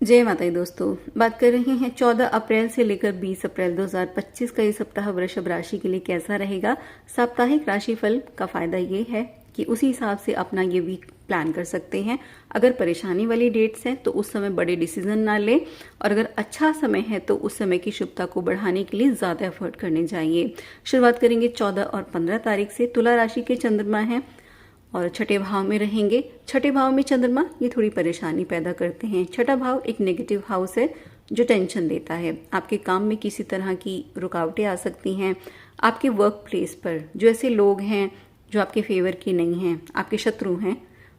जय माता दी दोस्तों, बात कर रहे हैं 14 अप्रैल से लेकर 20 अप्रैल 2025 का ये सप्ताह वृषभ राशि के लिए कैसा रहेगा। साप्ताहिक राशिफल का फायदा ये है कि उसी हिसाब से अपना ये वीक प्लान कर सकते हैं। अगर परेशानी वाली डेट्स हैं तो उस समय बड़े डिसीजन ना लें, और अगर अच्छा समय है तो उस समय की शुभता को बढ़ाने के लिए ज्यादा एफर्ट करने चाहिए। शुरुआत करेंगे 14 और 15 तारीख से। तुला राशि के चंद्रमा हैं और छठे भाव में रहेंगे। छठे भाव में चंद्रमा ये थोड़ी परेशानी पैदा करते हैं। छठा भाव एक नेगेटिव हाउस है जो टेंशन देता है। आपके काम में किसी तरह की रुकावटें आ सकती हैं। आपके वर्क प्लेस पर जो ऐसे लोग हैं जो आपके फेवर के नहीं हैं, आपके शत्रु हैं,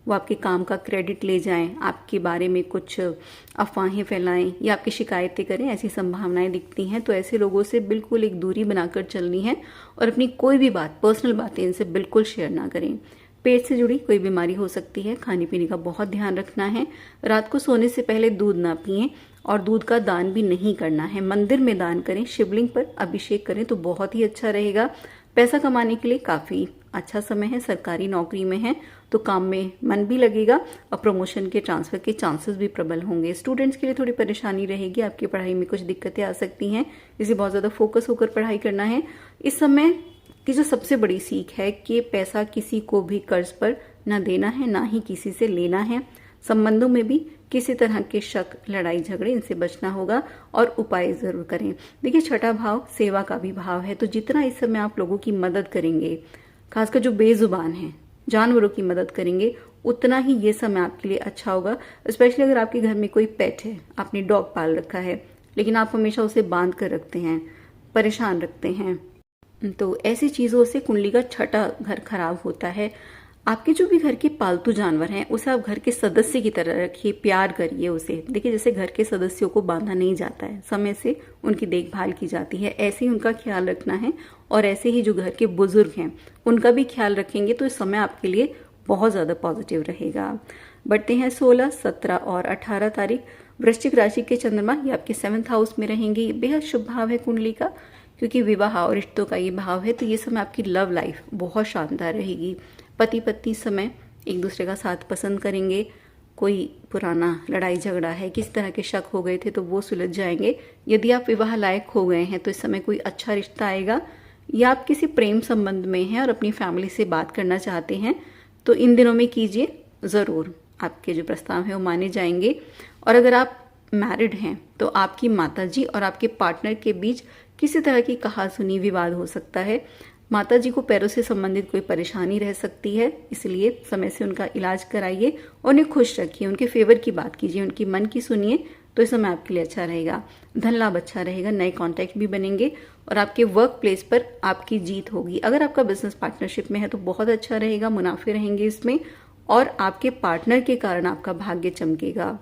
वो आपके काम का क्रेडिट ले जाएं, आपके बारे में कुछ अफवाहें फैलाएं या आपकी शिकायतें करें, ऐसी संभावनाएं दिखती हैं। तो ऐसे लोगों से बिल्कुल एक दूरी बनाकर चलनी है और अपनी कोई भी बात, पर्सनल बातें इनसे बिल्कुल शेयर ना करें। पेट से जुड़ी कोई बीमारी हो सकती है, खाने पीने का बहुत ध्यान रखना है। रात को सोने से पहले दूध ना पिएं और दूध का दान भी नहीं करना है। मंदिर में दान करें, शिवलिंग पर अभिषेक करें तो बहुत ही अच्छा रहेगा। पैसा कमाने के लिए काफी अच्छा समय है। सरकारी नौकरी में है तो काम में मन भी लगेगा और प्रमोशन के, ट्रांसफर के चांसेस भी प्रबल होंगे। स्टूडेंट्स के लिए थोड़ी परेशानी रहेगी, आपकी पढ़ाई में कुछ दिक्कतें आ सकती हैं, इसे बहुत ज्यादा फोकस होकर पढ़ाई करना है। इस समय की जो सबसे बड़ी सीख है कि पैसा किसी को भी कर्ज पर ना देना है, ना ही किसी से लेना है। संबंधों में भी किसी तरह के शक, लड़ाई झगड़े, इनसे बचना होगा और उपाय जरूर करें। देखिए, छठा भाव सेवा का भी भाव है, तो जितना इस समय आप लोगों की मदद करेंगे, खासकर जो बेजुबान हैं, जानवरों की मदद करेंगे, उतना ही ये समय आपके लिए अच्छा होगा। स्पेशली अगर आपके घर में कोई पेट है, आपने डॉग पाल रखा है, लेकिन आप हमेशा उसे बांध कर रखते हैं, परेशान रखते हैं, तो ऐसी चीजों से कुंडली का छठा घर खराब होता है। आपके जो भी घर के पालतू जानवर हैं उसे आप घर के सदस्य की तरह रखिए, प्यार करिए उसे। देखिए, जैसे घर के सदस्यों को बांधा नहीं जाता है, समय से उनकी देखभाल की जाती है, ऐसे ही उनका ख्याल रखना है। और ऐसे ही जो घर के बुजुर्ग हैं उनका भी ख्याल रखेंगे तो इस समय आपके लिए बहुत ज्यादा पॉजिटिव रहेगा। बढ़ते हैं 16, 17 और 18 तारीख। वृश्चिक राशि के चंद्रमा ये आपके 7th हाउस में रहेंगे। ये बेहद शुभ भाव है कुंडली का, क्योंकि विवाह और रिश्तों का ये भाव है। तो ये समय आपकी लव लाइफ बहुत शानदार रहेगी। पति पत्नी समय एक दूसरे का साथ पसंद करेंगे। कोई पुराना लड़ाई झगड़ा है, किसी तरह के शक हो गए थे तो वो सुलझ जाएंगे। यदि आप विवाह लायक हो गए हैं तो इस समय कोई अच्छा रिश्ता आएगा, या आप किसी प्रेम संबंध में हैं और अपनी फैमिली से बात करना चाहते हैं तो इन दिनों में कीजिए, जरूर आपके जो प्रस्ताव है वो माने जाएंगे। और अगर आप मैरिड हैं तो आपकी माताजी और आपके पार्टनर के बीच किसी तरह की कहासुनी, विवाद हो सकता है। माताजी को पैरों से संबंधित कोई परेशानी रह सकती है, इसलिए समय से उनका इलाज कराइए और उन्हें खुश रखिए, उनके फेवर की बात कीजिए, उनकी मन की सुनिए, तो इस समय आपके लिए अच्छा रहेगा। धन लाभ अच्छा रहेगा, नए कॉन्टैक्ट भी बनेंगे और आपके वर्क प्लेस पर आपकी जीत होगी। अगर आपका बिजनेस पार्टनरशिप में है तो बहुत अच्छा रहेगा, मुनाफे रहेंगे इसमें और आपके पार्टनर के कारण आपका भाग्य चमकेगा।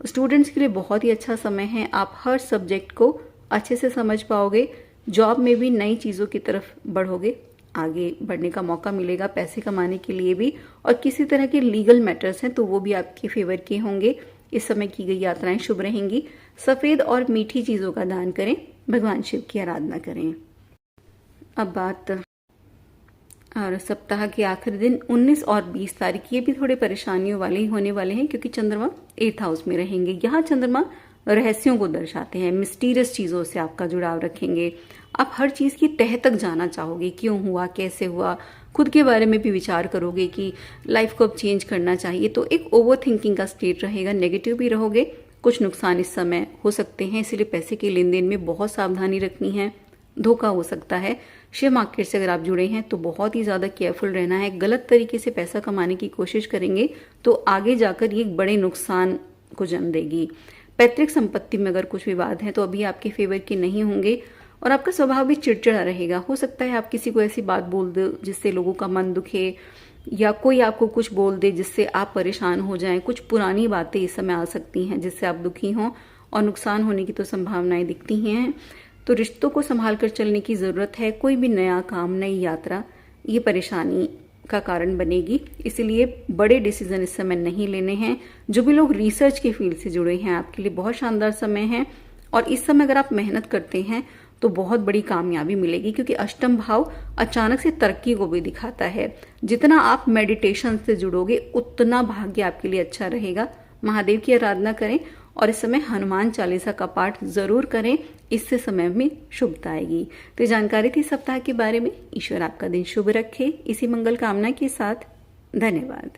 स्टूडेंट्स के लिए बहुत ही अच्छा समय है, आप हर सब्जेक्ट को अच्छे से समझ पाओगे। जॉब में भी नई चीज़ों की तरफ बढ़ोगे, आगे बढ़ने का मौका मिलेगा पैसे कमाने के लिए भी। और किसी तरह के लीगल मैटर्स हैं तो वो भी आपके फेवर के होंगे। इस समय की गई यात्राएं शुभ रहेंगी। सफेद और मीठी चीज़ों का दान करें, भगवान शिव की आराधना करें। अब बात और सप्ताह के आखिरी दिन 19 और 20 तारीख, ये भी थोड़े परेशानियों वाले ही होने वाले हैं, क्योंकि चंद्रमा 8th हाउस में रहेंगे। यहाँ चंद्रमा रहस्यों को दर्शाते हैं, मिस्टीरियस चीजों से आपका जुड़ाव रखेंगे। आप हर चीज की तह तक जाना चाहोगे, क्यों हुआ, कैसे हुआ, खुद के बारे में भी विचार करोगे कि लाइफ को अब चेंज करना चाहिए। तो एक ओवर थिंकिंग का स्टेट रहेगा, नेगेटिव भी रहोगे। कुछ नुकसान इस समय हो सकते हैं, इसलिए पैसे के लेन देन में बहुत सावधानी रखनी है, धोखा हो सकता है। शेयर मार्केट से अगर आप जुड़े हैं तो बहुत ही ज्यादा केयरफुल रहना है। गलत तरीके से पैसा कमाने की कोशिश करेंगे तो आगे जाकर ये एक बड़े नुकसान को जन्म देगी। पैतृक संपत्ति में अगर कुछ विवाद है तो अभी आपके फेवर के नहीं होंगे और आपका स्वभाव भी चिड़चिड़ा रहेगा। हो सकता है आप किसी को ऐसी बात बोल दो जिससे लोगों का मन दुखे, या कोई आपको कुछ बोल दे जिससे आप परेशान हो जाएं। कुछ पुरानी बातें इस समय आ सकती हैं जिससे आप दुखी हों और नुकसान होने की तो संभावनाएं दिखती हैं। तो रिश्तों को संभाल कर चलने की जरूरत है। कोई भी नया काम, नई यात्रा ये परेशानी का कारण बनेगी, इसलिए बड़े डिसीजन इस समय नहीं लेने हैं। जो भी लोग रिसर्च के फील्ड से जुड़े हैं आपके लिए बहुत शानदार समय है और इस समय अगर आप मेहनत करते हैं तो बहुत बड़ी कामयाबी मिलेगी, क्योंकि अष्टम भाव अचानक से तरक्की को भी दिखाता है। जितना आप मेडिटेशन से जुड़ोगे उतना भाग्य आपके लिए अच्छा रहेगा। महादेव की आराधना करें और इस समय हनुमान चालीसा का पाठ जरूर करें, इससे समय में शुभता आएगी। तो जानकारी थी सप्ताह के बारे में। ईश्वर आपका दिन शुभ रखे, इसी मंगल कामना के साथ धन्यवाद।